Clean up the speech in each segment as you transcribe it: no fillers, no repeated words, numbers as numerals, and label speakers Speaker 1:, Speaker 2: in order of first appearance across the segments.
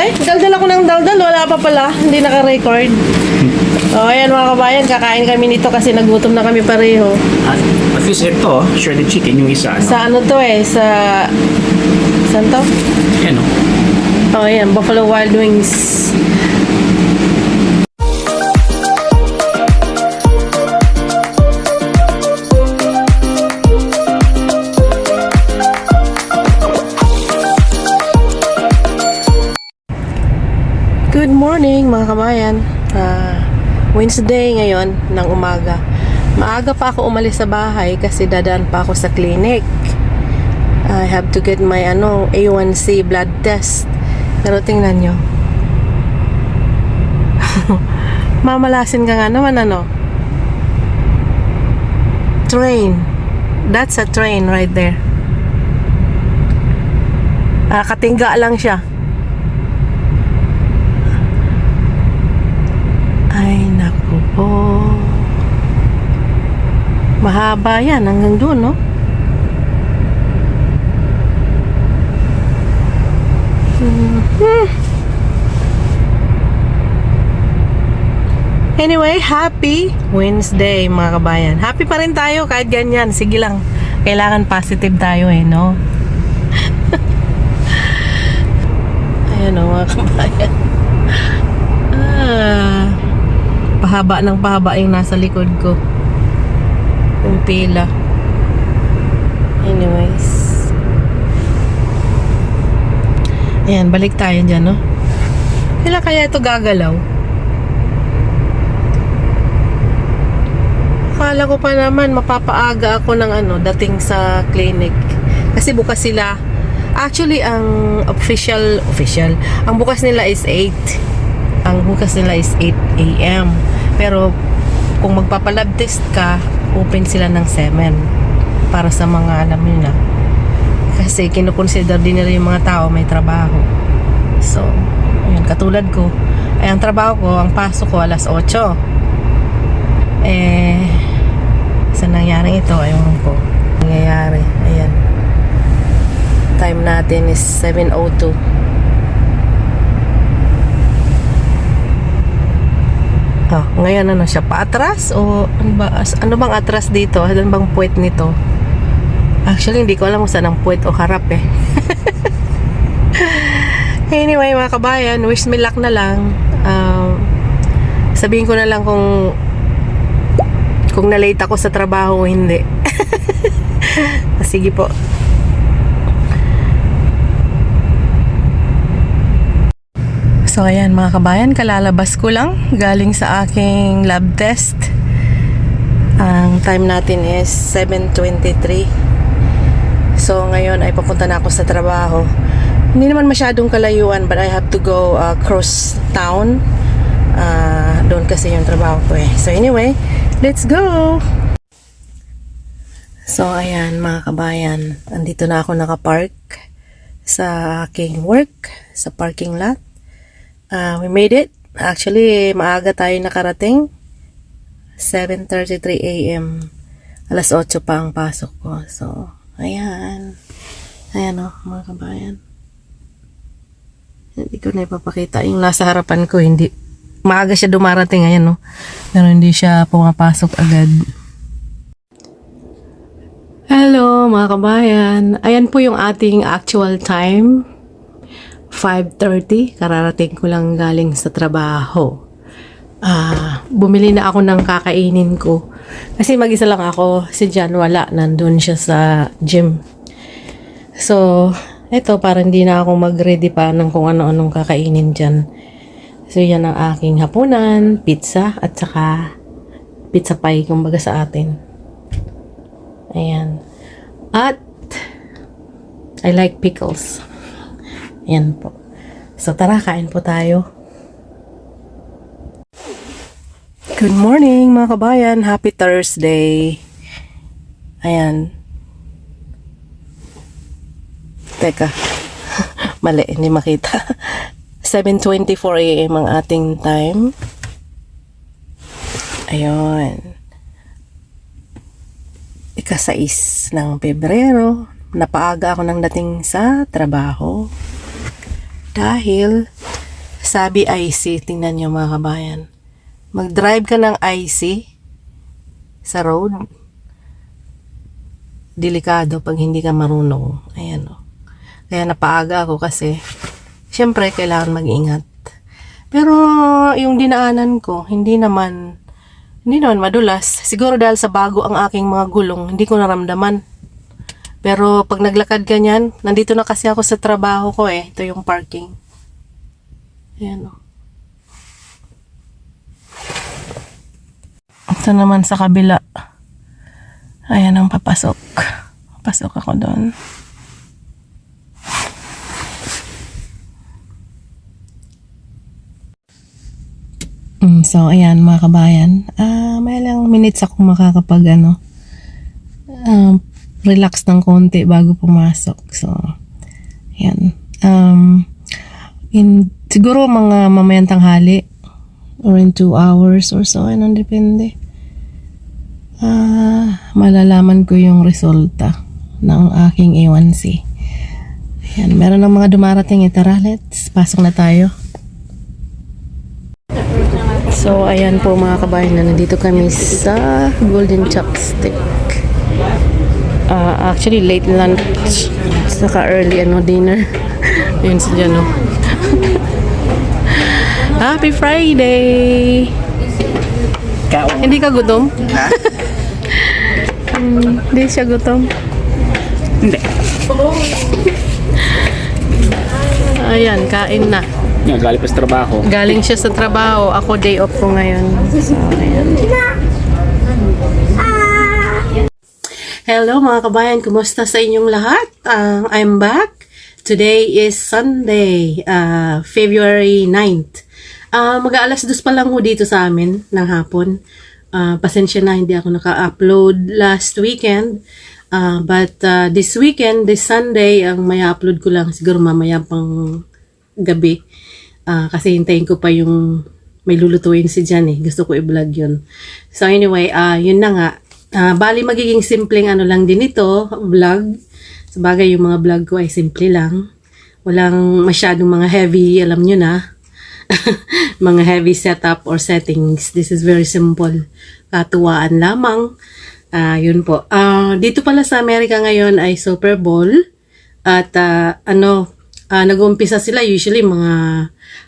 Speaker 1: Ay, daldal ako ng daldal. Wala pa pala. Hindi naka-record. O, ayan mga kabayan. Kakain kami nito kasi nagutom na kami pareho.
Speaker 2: At least ito, shredded chicken yung isa. Ano?
Speaker 1: Sa ano to eh? Sa... Saan to?
Speaker 2: Yan o.
Speaker 1: Oh, ayan. Buffalo Wild Wings. Good morning mga kabayan. Wednesday ngayon ng umaga. Maaga pa ako umalis sa bahay kasi dadaan pa ako sa clinic. I have to get my A1C blood test. Pero tingnan nyo. Mamalasin ka nga naman Train. That's a train right there. Katingga lang siya. Ay, naku po. Mahaba yan hanggang doon, no? Anyway, happy Wednesday, mga kabayan. Happy pa rin tayo kahit ganyan. Sige lang. Kailangan positive tayo no? Ayan mga kabayan. Pahaba ng pahaba yung nasa likod ko. Yung pila. Anyways. Ayan, balik tayo dyan, no? Kailan kaya ito gagalaw? Akala ko pa naman mapapaaga ako ng dating sa clinic. Kasi bukas sila. Actually, ang official. Ang bukas nila is 8. Ang bukas nila is 8 a.m. Pero kung magpapalab test ka, open sila ng 7 para sa mga alam nyo na. Kasi kinukonsider din nila yung mga tao may trabaho. So, ayun, katulad ko. Ay, ang trabaho ko, ang pasok ko alas 8. Sa nangyaring ito, ayun ko. Nangyayari, ayan. Time natin is 7:02. Ngayon siya paatras o ano bang atras dito? Ano bang puwet nito? Actually, hindi ko alam kung saan ang puwet o harap Anyway, mga kabayan, wish me luck na lang. Sabihin ko na lang kung na-late ako sa trabaho o hindi. Sige po. So ayan mga kabayan, kalalabas ko lang galing sa aking lab test. Ang time natin is 7:23. So ngayon ay papunta na ako sa trabaho. Hindi naman masyadong kalayuan, but I have to go cross town. Doon kasi yung trabaho ko So anyway, let's go! So ayan mga kabayan, andito na ako nakapark sa aking work, sa parking lot. We made it. Actually, maaga tayo nakarating. 7:33 a.m. Alas 8 pa ang pasok ko. So, ayan. Ayan mga kabayan. Hindi ko na ipapakita. Yung nasa harapan ko, hindi. Maaga siya dumarating. Ayan Pero hindi siya pumapasok agad. Hello mga kabayan. Ayan po yung ating actual time. 5:30, kararating ko lang galing sa trabaho. Bumili na ako ng kakainin ko. Kasi mag-isa lang ako. Si Jan wala, nandun siya sa gym. So, eto, parang hindi na ako mag-ready pa ng kung ano-anong kakainin dyan. So, yan ang aking hapunan, pizza, at saka pizza pie, kumbaga sa atin. Ayan. At, I like pickles. Yan po. So tara, kain po tayo. Good morning mga kabayan. Happy Thursday. Ayan. Teka. Mali, hindi makita. 7:24 a.m. ang ating time. Ayun. Ika-6 ng Pebrero. Napaaga ako ng dating sa trabaho. Dahil Sabi IC, tingnan nyo mga kabayan. Mag-drive ka ng IC sa road. Delikado pag hindi ka marunong. Ayan o. Kaya napaaga ako kasi syempre kailangan mag-ingat. Pero yung dinaanan ko, hindi naman madulas. Siguro dahil sa bago ang aking mga gulong, hindi ko naramdaman. Pero pag naglakad ganyan, nandito na kasi ako sa trabaho ko eh. Ito yung parking. Ayan o. Ito naman sa kabila. Ayan ang papasok. Papasok ako doon. So, ayan mga kabayan. May lang minutes ako makakapag relax ng konti bago pumasok. So, ayan. Siguro mga mamayang tanghali or in 2 hours or so. Ano, depende. Malalaman ko yung resulta ng aking A1C. Ayan. Meron ng mga dumarating. Tara, let's pasok na tayo. So, ayan po mga kabayan na nandito kami sa Golden Chopstick. Actually, late lunch. Saka early dinner. Yun si Jano. Happy Friday! Hindi ka gutom?
Speaker 2: Ha?
Speaker 1: Hindi siya gutom.
Speaker 2: Hindi.
Speaker 1: Ayan, kain na.
Speaker 2: Yan, galing pa sa trabaho.
Speaker 1: Galing siya sa trabaho. Ako day off ko ngayon. So, ayan. Hello mga kabayan, kumusta sa inyong lahat? I'm back. Today is Sunday, February 9th. Mag-aalas 2 pa lang ho dito sa amin ng hapon. Pasensya na, hindi ako naka-upload last weekend. But this weekend, this Sunday, ang may upload ko lang siguro mamaya pang gabi. Kasi hintayin ko pa yung may lulutuin si Jan eh. Gusto ko i-vlog yun. So anyway, yun na nga. Bali magiging simpleng lang din ito, vlog. Sabagay yung mga vlog ko ay simple lang. Walang masyadong mga heavy, alam nyo na. Mga heavy setup or settings. This is very simple. Katuwaan lamang. Yun po. Dito pala sa Amerika ngayon ay Super Bowl. At nag-uumpisa sila usually mga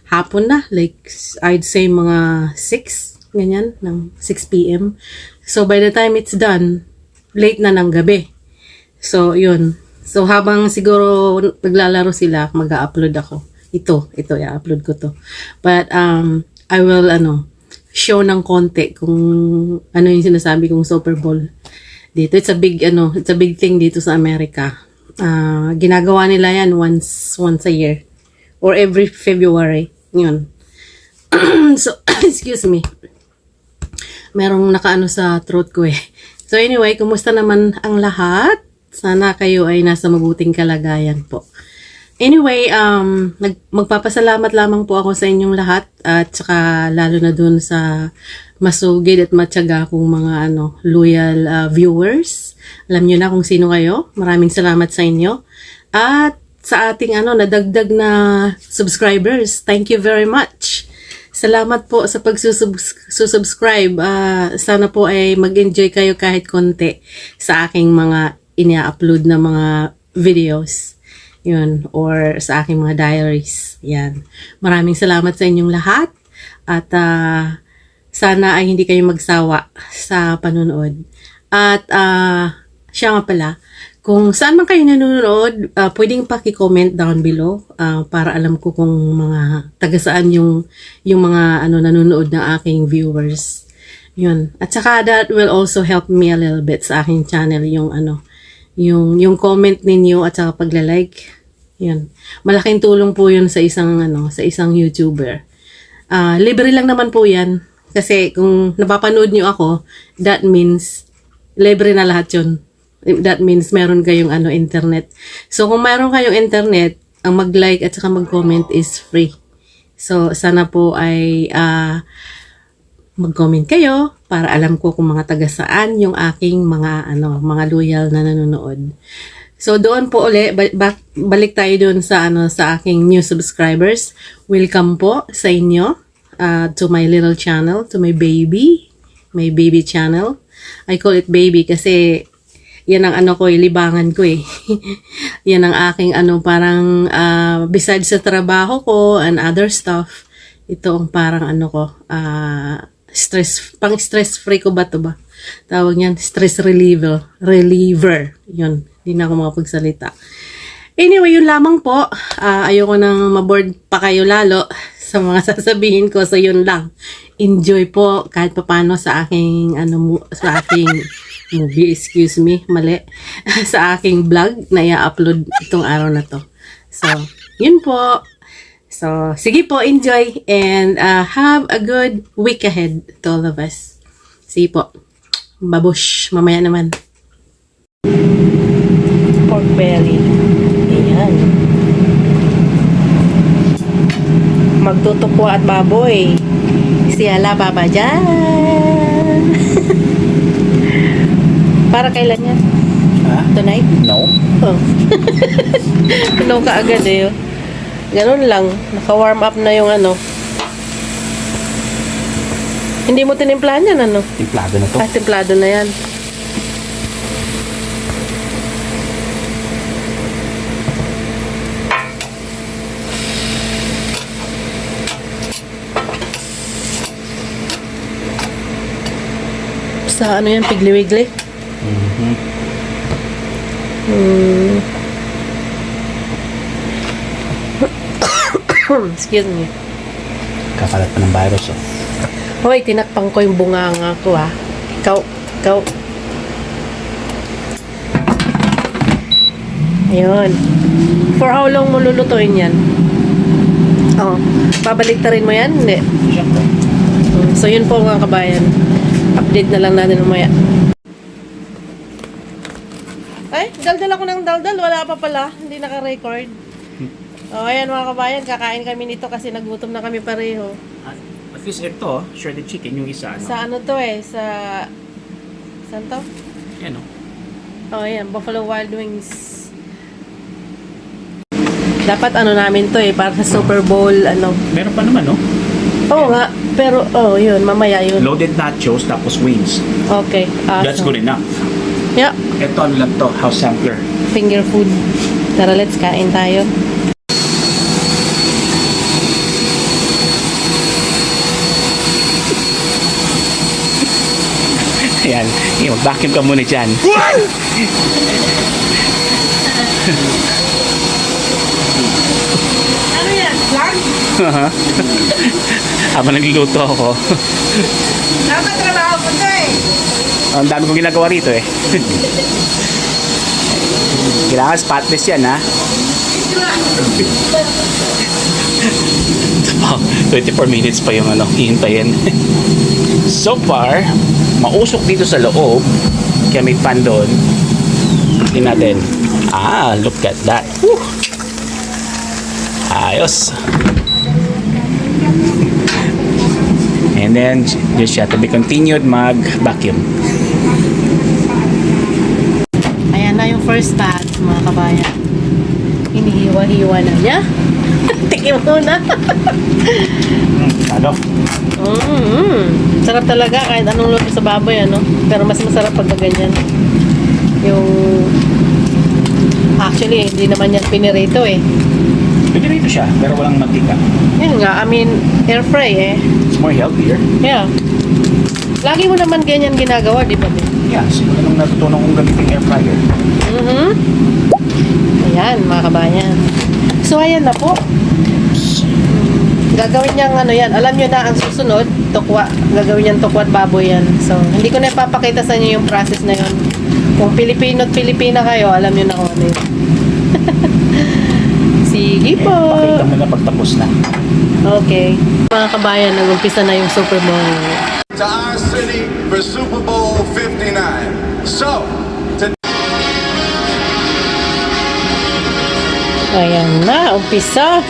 Speaker 1: hapon na. Like, I'd say mga 6. Ganyan. Ng 6 p.m. So, by the time it's done, late na ng gabi. So, yun. So, habang siguro naglalaro sila, mag-upload ako. Ito, i-upload ko to. But, I will, show ng konti kung ano yung sinasabi kong Super Bowl. Dito, it's a big thing dito sa Amerika. Ginagawa nila yan once a year. Or every February. Yun. So, excuse me. Merong nakaano sa throat ko eh. So anyway, kumusta naman ang lahat? Sana kayo ay nasa mabuting kalagayan po. Anyway, magpapasalamat lamang po ako sa inyong lahat at saka lalo na dun sa masugid at matyaga kong mga loyal viewers. Alam nyo na kung sino kayo. Maraming salamat sa inyo. At sa ating nadagdag na subscribers, thank you very much. Salamat po sa pagsusubscribe. Sana po ay mag-enjoy kayo kahit konti sa aking mga ina-upload na mga videos. Yun. Or sa aking mga diaries. Yan. Maraming salamat sa inyong lahat. At sana ay hindi kayo magsawa sa panonood. At siya nga pala, kung saan man kayo nanonood, pwedeng paki-comment down below para alam ko kung mga taga-saan yung mga nanonood ng aking viewers. Yun. At saka that will also help me a little bit sa aking channel yung comment ninyo at saka pagla-like. Yun. Malaking tulong po yun sa isang YouTuber. Libre lang naman po yan. Kasi kung napapanood nyo ako, that means libre na lahat yun. That means meron kayong internet. So kung meron kayong internet, ang mag-like at saka mag-comment is free. So sana po ay mag-comment kayo para alam ko kung mga taga saan yung aking mga loyal na nanonood. So doon po uli, balik tayo doon sa sa aking new subscribers. Welcome po sa inyo to my little channel, to my baby channel. I call it baby kasi yan ang libangan ko eh. Yan ang aking parang besides sa trabaho ko and other stuff, ito ang parang stress free ko ba to ba? Tawag niyan, stress reliever. Yun, hindi na ako makapagsalita. Anyway, yun lamang po. Ayoko nang maboard pa kayo lalo sa mga sasabihin ko. So, yun lang. Enjoy po kahit papano sa aking, sa aking movie, excuse me, mali. Sa aking vlog na i-upload itong araw na to. So, yun po. So, sige po, enjoy and have a good week ahead to all of us. Sige po. Babush. Mamaya naman. Pork belly. Ayan. Magtutukwa at baboy. Siyala baba dyan. Para kailan yan?
Speaker 2: Ha?
Speaker 1: Tonight?
Speaker 2: No.
Speaker 1: Oh. No ka agad eh. Ganun lang. Naka-warm up na yung Hindi mo tinimplahan yan,
Speaker 2: Timplado na to.
Speaker 1: Templado na yan. Sa yan, Piggly-Wiggly? Excuse me.
Speaker 2: Kakalat pa ng virus
Speaker 1: Hoy, tinakpang ko yung bunganga ko Ikaw. Ayun. For how long mo lulutuin yan? Babalik rin mo yan? Hindi.
Speaker 2: Siyempre.
Speaker 1: So, yun po mga kabayan. Update na lang natin mamaya. Ay, daldal ako ng daldal. Wala pa pala. Hindi naka-record. Ayan mga kabayan. Kakain kami nito kasi nagutom na kami pareho.
Speaker 2: At least ito, shredded chicken yung isa.
Speaker 1: Sa to sa... Saan to?
Speaker 2: Yan
Speaker 1: Ayan. Buffalo Wild Wings. Dapat namin to para sa Super Bowl,
Speaker 2: Meron pa naman,
Speaker 1: Oo nga. Pero, yun. Mamaya yun.
Speaker 2: Loaded nachos, tapos wings.
Speaker 1: Okay.
Speaker 2: That's good enough.
Speaker 1: Yeah.
Speaker 2: Ito, lang to, house sampler.
Speaker 1: Finger food. Tara, let's kain tayo.
Speaker 2: Ayan. Mag-vacuum ka muna dyan.
Speaker 1: Ano yan? Vlog?
Speaker 2: Habang nagluluto ako.
Speaker 1: Dapat trabaho ko to
Speaker 2: Ang dami kong ginagawa rito Kailangan spotless yan 24 minutes pa yung hihintayin. So far, mausok dito sa loob. Kaya may fan doon. Tingnan natin. Look at that. Woo! Ayos. And then, just siya to be continued mag-vacuum.
Speaker 1: Ayan na yung first batch, mga kabayan. Hinihiwa-hiwa na niya. Tikim muna. Sarap talaga kahit anong luto sa baboy, Pero mas masarap pag ganyan. Yung... Actually, hindi naman yan pinirito
Speaker 2: Pinirito siya, pero walang mantika.
Speaker 1: Yun nga, air fry
Speaker 2: It's more healthier.
Speaker 1: Yeah. Lagi mo naman ganyan ginagawa, di ba?
Speaker 2: Yeah, siguro nung natutunan kong gamitin air fryer.
Speaker 1: Ayan, mga kabayan. So, ayan na po. Gagawin niyang yan. Alam niyo na ang susunod, tukwa. Gagawin niyang tukwa at baboy yan. So, hindi ko na ipapakita sa inyo yung process na yun. Kung Pilipino at Pilipina kayo, alam niyo na kung ano yun. Sige po.
Speaker 2: Pakita mo na pagtapos na.
Speaker 1: Okay. Mga kabayan, nag-umpisa na yung Super Bowl.
Speaker 3: To our city for Super Bowl 59. So,
Speaker 1: Ayan na, umpisa.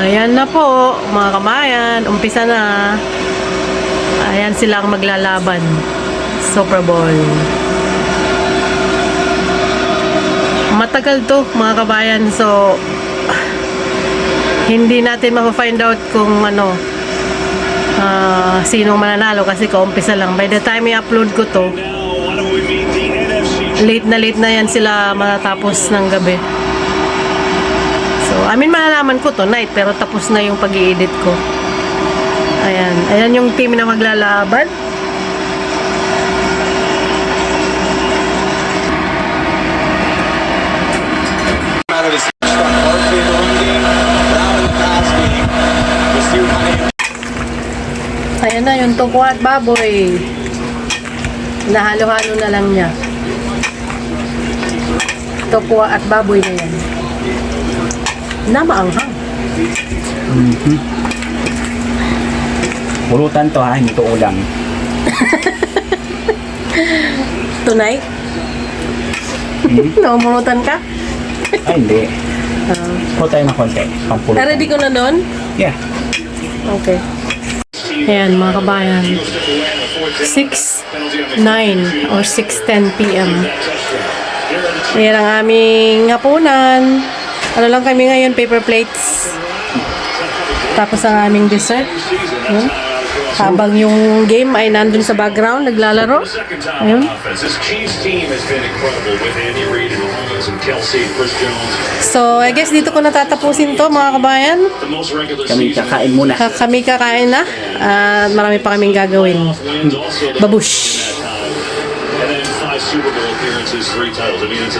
Speaker 1: Ayan na po, mga kabayan. Umpisa na. Ayan sila ang maglalaban. Super Bowl. Matagal to, mga kabayan. So, hindi natin ma-find out kung sinong mananalo kasi kaumpisa lang. By the time i-upload ko to, late na yan sila matatapos ng gabi. So, malalaman ko tonight pero tapos na yung pag-i-edit ko. Ayan yung team na maglalaban. Ayan na yung tokwa at baboy. Nahalo-halo na lang niya. Tokwa at baboy na yan. Namaanghang.
Speaker 2: Pulutan to ha, hindi to ulam.
Speaker 1: Tonight? Naumurutan ka?
Speaker 2: Ay, hindi. Pulo tayo ng konti. Pampulutan.
Speaker 1: Ready ko na doon?
Speaker 2: Yeah.
Speaker 1: Okay. Ayan, mga kabayan. 6:09 or 6:10 p.m. Ayan ang aming hapunan. Ano lang kami ngayon, paper plates. Tapos ang aming dessert. Ayan. Habang yung game ay nandun sa background, naglalaro. Ayun. So, I guess dito ko natatapusin to, mga kabayan.
Speaker 2: Kami kakain muna.
Speaker 1: Kami kakain na. At marami pa kaming gagawin. Babush!
Speaker 4: And then 5 Super Bowl appearances, 3 titles. I mean, it's